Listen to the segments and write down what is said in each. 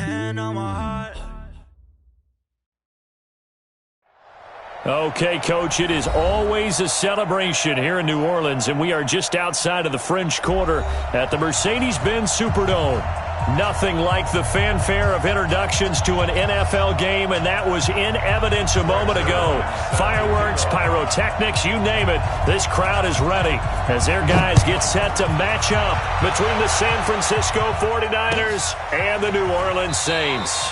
hand on my heart. Okay, Coach, it is always a celebration here in New Orleans, and we are just outside of the French Quarter at the Mercedes-Benz Superdome. Nothing like the fanfare of introductions to an NFL game, and that was in evidence a moment ago. Fireworks, pyrotechnics, you name it. This crowd is ready as their guys get set to match up between the San Francisco 49ers and the New Orleans Saints.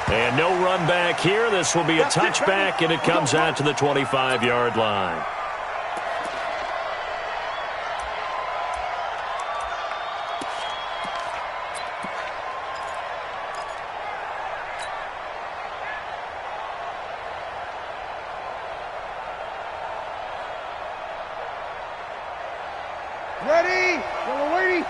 And no run back here. This will be a touchback, and it comes out to the 25-yard line. Ready? We're waiting.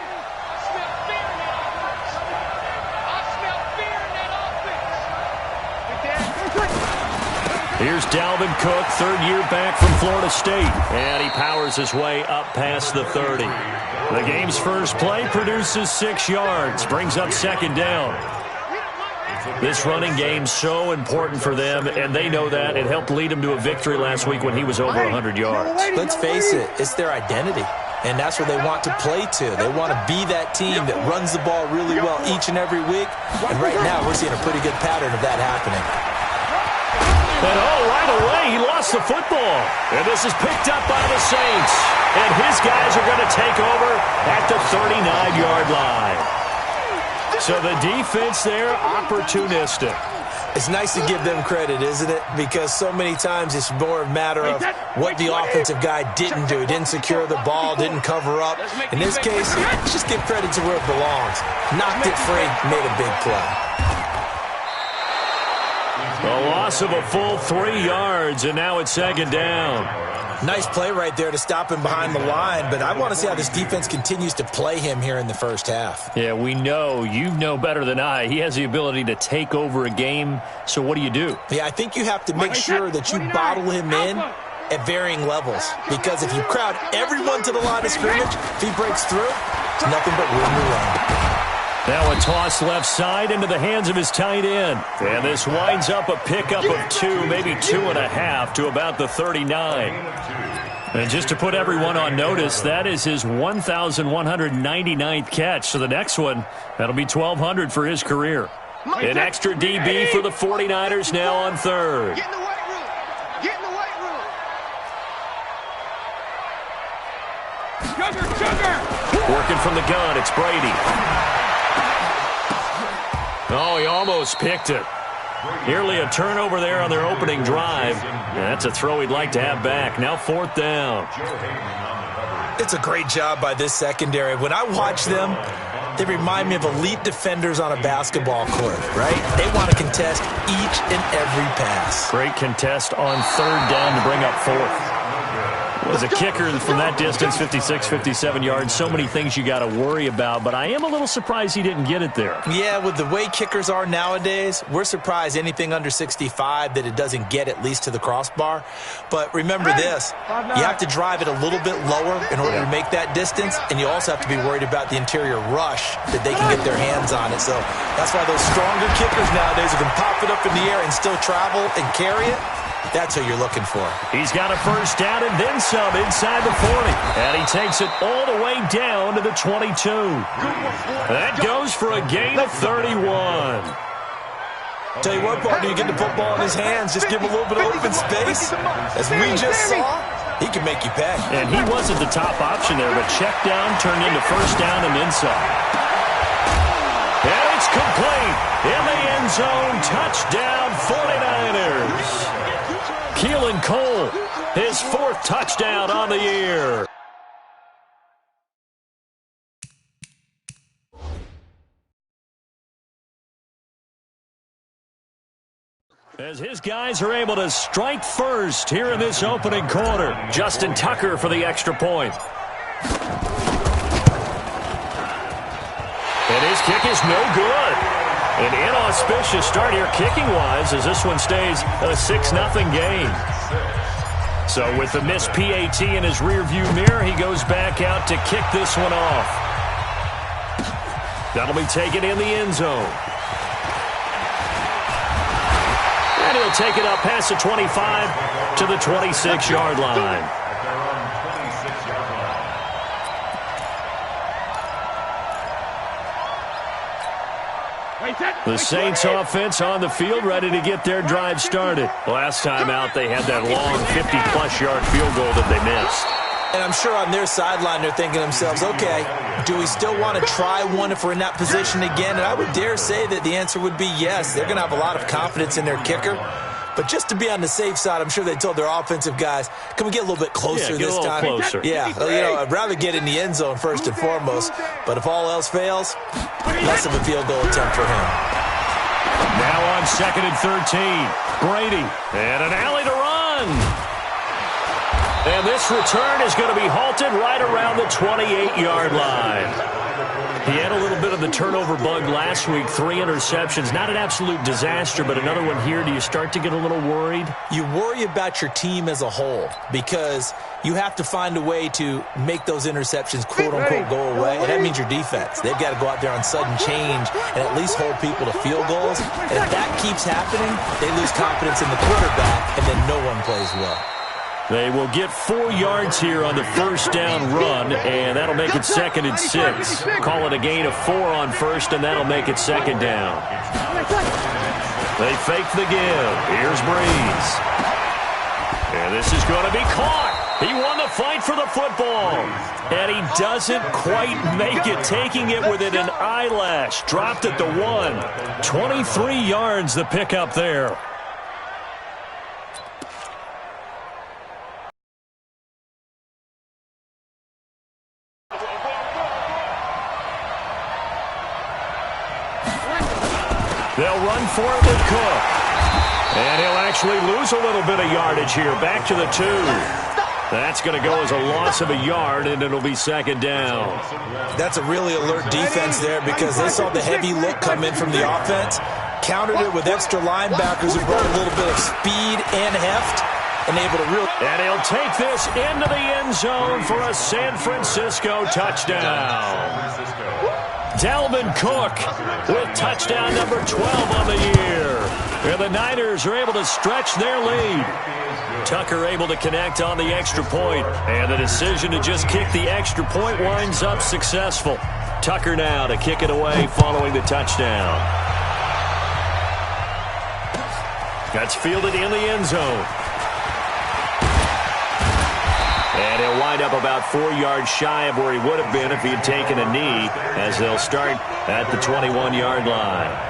Here's Dalvin Cook, third year back from Florida State. And he powers his way up past the 30. The game's first play produces 6 yards, brings up second down. This running game so important for them, and they know that. It helped lead them to a victory last week when he was over 100 yards. Let's face it, it's their identity. And that's what they want to play to. They want to be that team that runs the ball really well each and every week. And right now, we're seeing a pretty good pattern of that happening. And right away, he lost the football. And this is picked up by the Saints. And his guys are going to take over at the 39-yard line. So the defense there, opportunistic. It's nice to give them credit, isn't it? Because so many times it's more a matter of what the offensive guy didn't do. He didn't secure the ball, didn't cover up. In this case, just give credit to where it belongs. Knocked it free, made a big play. A loss of a full 3 yards, and now it's second down. Nice play right there to stop him behind the line, but I want to see how this defense continues to play him here in the first half. Yeah, we know. You know better than I. He has the ability to take over a game, so what do you do? Yeah, I think you have to make sure that you bottle him in at varying levels, because if you crowd everyone to the line of scrimmage, if he breaks through, it's nothing but room to run. Now a toss left side into the hands of his tight end. And this winds up a pickup of 2, maybe 2.5 to about the 39. And just to put everyone on notice, that is his 1,199th catch. So the next one, that'll be 1,200 for his career. An extra DB for the 49ers now on third. Get in the weight room. Get in the weight room. Sugar. Working from the gun, it's Brady. Oh, he almost picked it. Nearly a turnover there on their opening drive. That's a throw he'd like to have back. Now fourth down. It's a great job by this secondary. When I watch them, they remind me of elite defenders on a basketball court, right? They want to contest each and every pass. Great contest on third down to bring up fourth. As a kicker from that distance, 56, 57 yards, so many things you got to worry about, but I am a little surprised he didn't get it there. Yeah, with the way kickers are nowadays, we're surprised anything under 65 that it doesn't get at least to the crossbar. But remember this, you have to drive it a little bit lower in order to make that distance, and you also have to be worried about the interior rush that they can get their hands on it. So that's why those stronger kickers nowadays who can pop it up in the air and still travel and carry it, that's who you're looking for. He's got a first down and then some inside the 40. And he takes it all the way down to the 22. That goes for a gain of 31. Tell you what, partner, you get the football in his hands, just give him a little bit of open space. As we just saw, he can make you pay. And he wasn't the top option there, but check down turned into first down and then some. And it's complete. In the end zone, touchdown 49ers. Keelan Cole, his fourth touchdown on the year. As his guys are able to strike first here in this opening quarter. Justin Tucker for the extra point. And his kick is no good. An inauspicious start here kicking-wise as this one stays a 6-0 game. So with the missed PAT in his rearview mirror, he goes back out to kick this one off. That'll be taken in the end zone. And he'll take it up past the 25 to the 26-yard line. The Saints offense on the field, ready to get their drive started. Last time out, they had that long 50-plus yard field goal that they missed. And I'm sure on their sideline they're thinking to themselves, okay, do we still want to try one if we're in that position again? And I would dare say that the answer would be yes. They're going to have a lot of confidence in their kicker. But just to be on the safe side, I'm sure they told their offensive guys, can we get a little bit closer this time? Closer. Yeah, I'd rather get in the end zone first and foremost. But if all else fails, less of a field goal attempt for him. Now on 2nd and 13, Brady, and an alley to run. And this return is going to be halted right around the 28-yard line. He had a little bit of the turnover bug last week, 3 interceptions. Not an absolute disaster, but another one here. Do you start to get a little worried? You worry about your team as a whole because you have to find a way to make those interceptions, quote-unquote, go away. And that means your defense. They've got to go out there on sudden change and at least hold people to field goals. And if that keeps happening, they lose confidence in the quarterback, and then no one plays well. They will get 4 yards here on the first down run, and that'll make it 2nd and 6. Call it a gain of 4 on first, and that'll make it 2nd down. They fake the give. Here's Breeze. And this is going to be caught. He won the fight for the football. And he doesn't quite make it, taking it within an eyelash. Dropped at the 1. 23 yards the pickup there. They'll run for it with Cook. And he'll actually lose a little bit of yardage here. Back to the 2. That's going to go as a loss of a yard, and it'll be 2nd down. That's a really alert defense there because they saw the heavy look come in from the offense, countered it with extra linebackers who brought a little bit of speed and heft, and able to really... And he'll take this into the end zone for a San Francisco touchdown. Dalvin Cook with touchdown number 12 on the year. And the Niners are able to stretch their lead. Tucker able to connect on the extra point. And the decision to just kick the extra point winds up successful. Tucker now to kick it away following the touchdown. That's fielded in the end zone. And he'll wind up about 4 yards shy of where he would have been if he had taken a knee, as they'll start at the 21-yard line.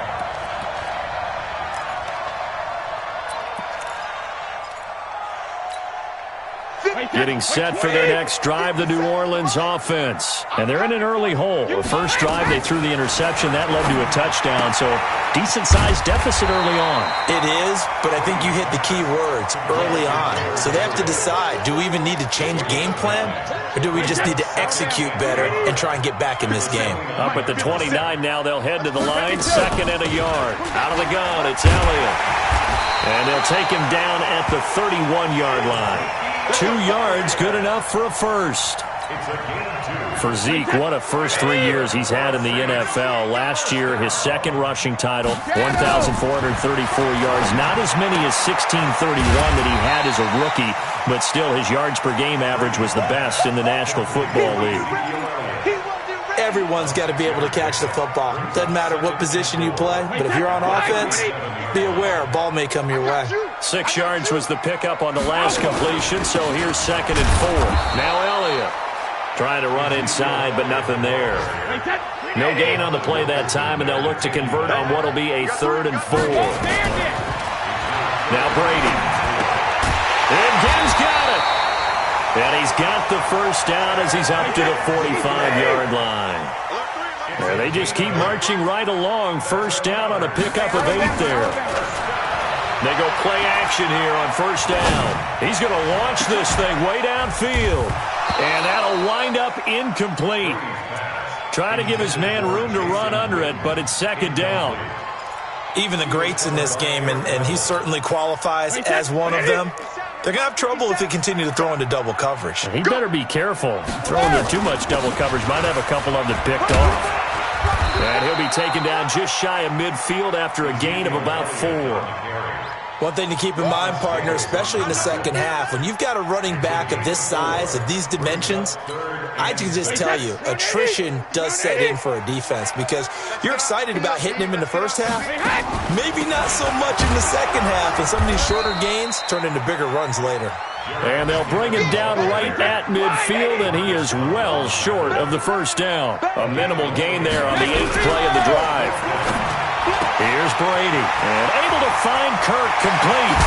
Getting set for their next drive, the New Orleans offense. And they're in an early hole. The first drive, they threw the interception. That led to a touchdown, so decent-sized deficit early on. It is, but I think you hit the key words, early on. So they have to decide, do we even need to change game plan, or do we just need to execute better and try and get back in this game? Up at the 29 now, they'll head to the line, 2nd and a yard. Out of the gun, it's Elliott. And they'll take him down at the 31-yard line. 2 yards, good enough for a first. For Zeke, what a first 3 years he's had in the NFL. Last year, his 2nd rushing title, 1,434 yards. Not as many as 1,631 that he had as a rookie, but still his yards per game average was the best in the National Football League. Everyone's got to be able to catch the football. Doesn't matter what position you play, but if you're on offense, be aware a ball may come your way. 6 yards was the pickup on the last completion, so here's 2nd and 4. Now Elliott trying to run inside, but nothing there. No gain on the play that time, and they'll look to convert on what will be a 3rd and 4. Now Brady. And Gibbs got it. And he's got the first down as he's up to the 45-yard line. And they just keep marching right along. First down on a pickup of 8 there. They go play action here on first down. He's going to launch this thing way downfield. And that'll wind up incomplete. Trying to give his man room to run under it, but it's 2nd down. Even the greats in this game, and he certainly qualifies as one of them, they're going to have trouble if they continue to throw into double coverage. He better be careful. Throwing into too much double coverage might have a couple of them picked off. And he'll be taken down just shy of midfield after a gain of about 4. One thing to keep in mind, partner, especially in the second half, when you've got a running back of this size, of these dimensions, I can just tell you, attrition does set in for a defense because you're excited about hitting him in the first half, maybe not so much in the second half, and some of these shorter gains turn into bigger runs later. And they'll bring him down right at midfield, and he is well short of the first down. A minimal gain there on the 8th play of the drive. Here's Brady, and able to find Kirk complete.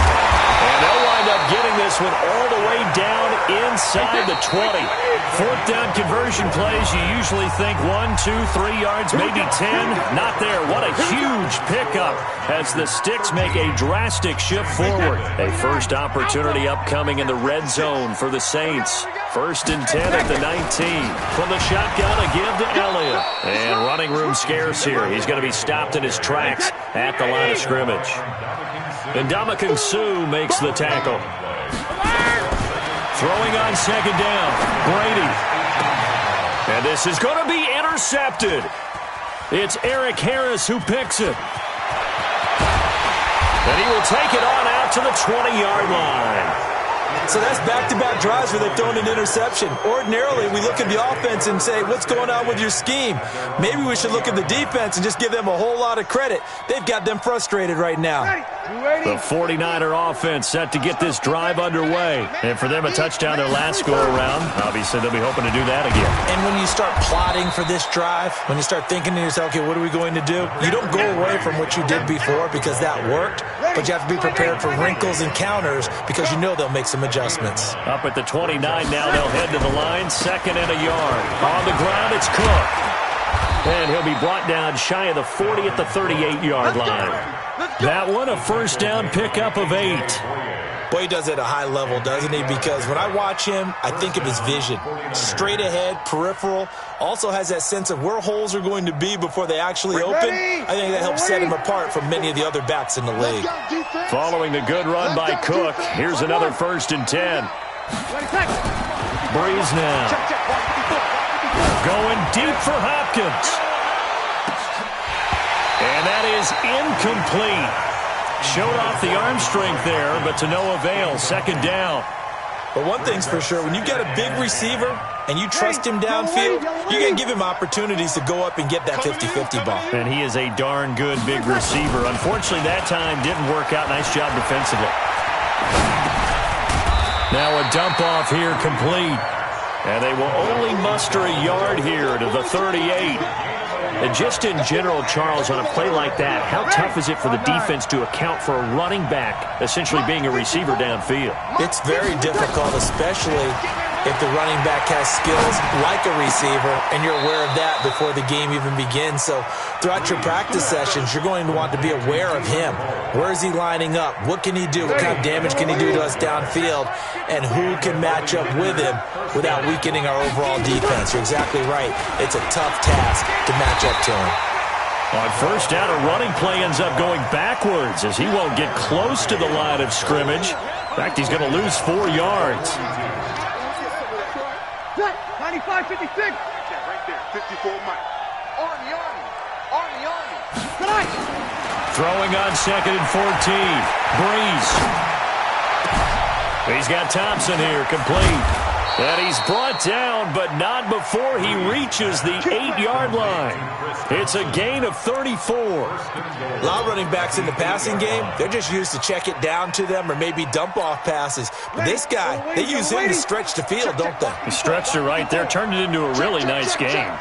And they'll wind up getting this one all the way down inside the 20. 4th down conversion plays, you usually think 1, 2, 3 yards, maybe 10. Not there. What a huge pickup as the Sticks make a drastic shift forward. A first opportunity upcoming in the red zone for the Saints. 1st and 10 at the 19. From the shotgun, a give to Elliott. And running room scarce here. He's going to be stopped in his tracks at the line of scrimmage. And Ndamukong Suh makes the tackle. Throwing on 2nd down, Brady. And this is going to be intercepted. It's Eric Harris who picks it. And he will take it on out to the 20-yard line. So that's back-to-back drives where they've thrown an interception. Ordinarily, we look at the offense and say, what's going on with your scheme? Maybe we should look at the defense and just give them a whole lot of credit. They've got them frustrated right now. The 49er offense set to get this drive underway. And for them, a touchdown their last go-around. Obviously, they'll be hoping to do that again. And when you start plotting for this drive, when you start thinking to yourself, okay, what are we going to do? You don't go away from what you did before because that worked, but you have to be prepared for wrinkles and counters because you know they'll make some adjustments. Up at the 29 now, they'll head to the line. 2nd and a yard. On the ground, it's Cook. And he'll be brought down shy of the 40 at the 38-yard line. That one, a first down pickup of 8. Boy, he does it at a high level, doesn't he? Because when I watch him, I think of his vision. Straight ahead, peripheral. Also has that sense of where holes are going to be before they actually open. I think that helps set him apart from many of the other backs in the league. Following the good run by Cook, here's another 1st and 10. Breeze now. Going deep for Hopkins. And that is incomplete. Showed off the arm strength there, but to no avail. 2nd down. But one thing's for sure, when you've got a big receiver and you trust him downfield, you're going to give him opportunities to go up and get that 50-50 ball. And he is a darn good big receiver. Unfortunately, that time didn't work out. Nice job defensively. Now a dump off here complete. And they will only muster a yard here to the 38. And just in general, Charles, on a play like that, how tough is it for the defense to account for a running back essentially being a receiver downfield? It's very difficult, especially if the running back has skills like a receiver, and you're aware of that before the game even begins. So throughout your practice sessions, you're going to want to be aware of him. Where is he lining up? What can he do? What kind of damage can he do to us downfield? And who can match up with him without weakening our overall defense? You're exactly right. It's a tough task to match up to him. On 1st down, a running play ends up going backwards as he won't get close to the line of scrimmage. In fact, he's going to lose 4 yards. 95, 56. Right there, 54 Mike. Army. Tonight. Throwing on 2nd and 14. Breeze. He's got Thompson here, complete. And he's brought down, but not before he reaches the 8-yard line. It's a gain of 34. A lot of running backs in the passing game, they're just used to check it down to them or maybe dump off passes. But this guy, they use him to stretch the field, don't they? He stretched it right there, turned it into a really nice game.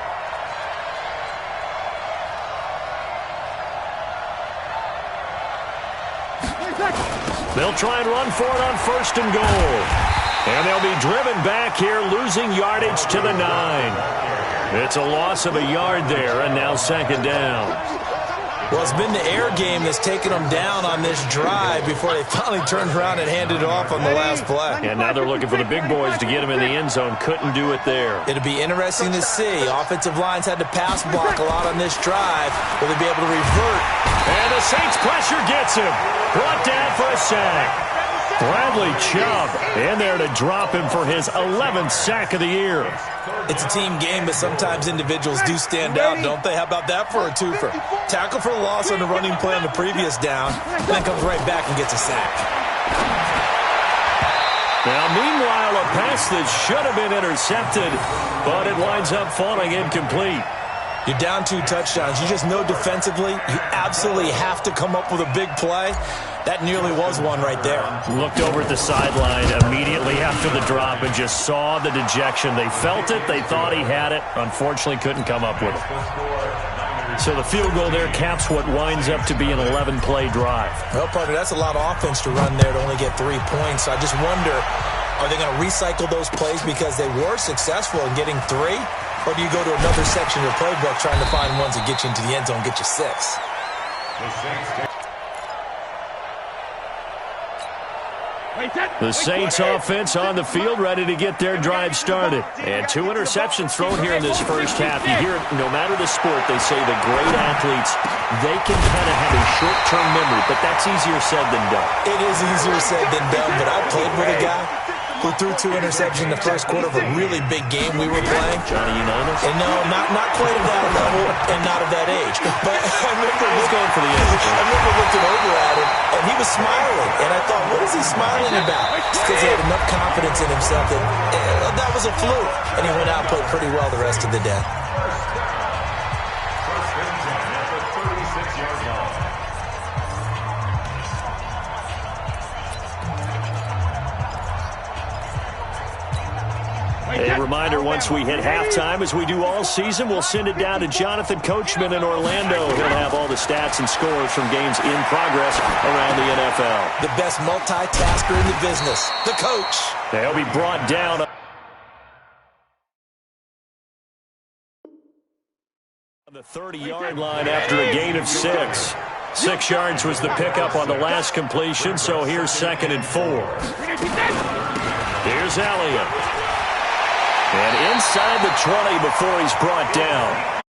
They'll try and run for it on 1st and goal. And they'll be driven back here, losing yardage to the 9. It's a loss of a yard there, and now 2nd down. Well, it's been the air game that's taken them down on this drive before they finally turned around and handed it off on the last play. And now they're looking for the big boys to get him in the end zone. Couldn't do it there. It'll be interesting to see. Offensive lines had to pass block a lot on this drive. Will they be able to revert? And the Saints pressure gets him. Brought down for a sack. Bradley Chubb in there to drop him for his 11th sack of the year. It's a team game, but sometimes individuals do stand out, don't they? How about that for a twofer? Tackle for the loss on the running play on the previous down, and then comes right back and gets a sack. Now, meanwhile, a pass that should have been intercepted, but it winds up falling incomplete. You're down 2 touchdowns. You just know defensively you absolutely have to come up with a big play. That nearly was one right there. Looked over at the sideline immediately after the drop and just saw the dejection. They felt it. They thought he had it. Unfortunately, couldn't come up with it. So the field goal there caps what winds up to be an 11-play drive. Well, partner, that's a lot of offense to run there to only get 3 points. So I just wonder, are they going to recycle those plays because they were successful in getting 3? Or do you go to another section of the playbook trying to find ones that get you into the end zone, get you 6? The Saints offense on the field, ready to get their drive started. And 2 interceptions thrown here in this first half. You hear it, no matter the sport, they say the great athletes, they can kind of have a short-term memory, but that's easier said than done. It is easier said than done, but I played with a guy who threw 2 interceptions in the first quarter of a really big game we were playing. Johnny Unitas? And no, not quite at that level and not of that age. But I remember He's going for the edge. I remember looking over at him, and he was smiling. And I thought, what is he smiling about? It's because he had enough confidence in himself that was a fluke. And he went out and played pretty well the rest of the day. A reminder, once we hit halftime, as we do all season, we'll send it down to Jonathan Coachman in Orlando. He'll have all the stats and scores from games in progress around the NFL. The best multitasker in the business, the coach. They'll be brought down on the 30-yard line after a gain of 6. 6 yards was the pickup on the last completion, so here's 2nd and 4. Here's Elliott. And inside the 20 before he's brought down.